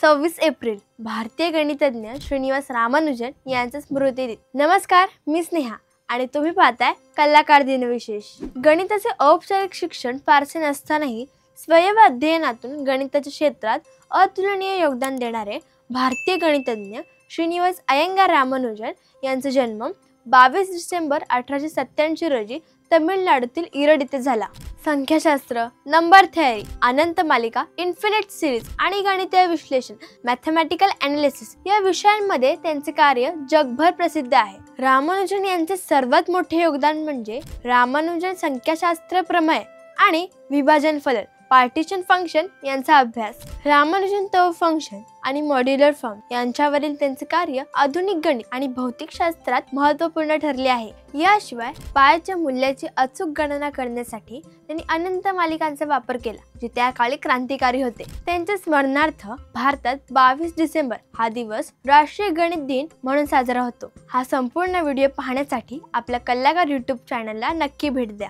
26 April भारतीय गणितज्ञ श्रीनिवास रामानुजन यांचा स्मृती दिन। नमस्कार, मी स्नेहा आणि तुम्ही पाहताय कलाकार दिनविशेष। गणिताचे औपचारिक शिक्षण फारसे नसतानाही स्वयं अध्ययनातून गणिताच्या क्षेत्रात अतुलनीय योगदान देणारे भारतीय गणितज्ञ श्रीनिवास अय्यंगार रामानुजन यांचा जन्म 22 डिसेंबर 1887 रोजी तमिळनाडूतील इरड येथे झाला। संख्याशास्त्र, नंबर थिअरी, अनंत मालिका, इन्फिनिट सिरीज आणि गणितीय विश्लेषण मॅथमॅटिकल एनालिसिस या विषयांमध्ये त्यांचे कार्य जगभर प्रसिद्ध आहे। रामानुजन यांचे सर्वात मोठे योगदान म्हणजे रामानुजन संख्याशास्त्र प्रमेय आणि विभाजन फलन पार्टिशन फंक्शन यांचा अभ्यास। रामानुजन तोफ फंक्शन आणि मॉड्युलर फॉर्म यांच्यावरील त्यांचे कार्य आधुनिक गणित आणि भौतिकशास्त्रात महत्त्वपूर्ण ठरले आहे। याशिवाय पायच्या मूल्याची अचूक गणना करण्यासाठी त्यांनी अनंत मालिकांचा वापर केला, जे त्या काळी क्रांतिकारी होते। त्यांच्या स्मरणार्थ भारतात 22 डिसेंबर हा दिवस राष्ट्रीय गणित दिन म्हणून साजरा होतो। हा संपूर्ण व्हिडिओ पाहण्यासाठी आपल्या कलाकार YouTube चॅनलला नक्की भेट द्या।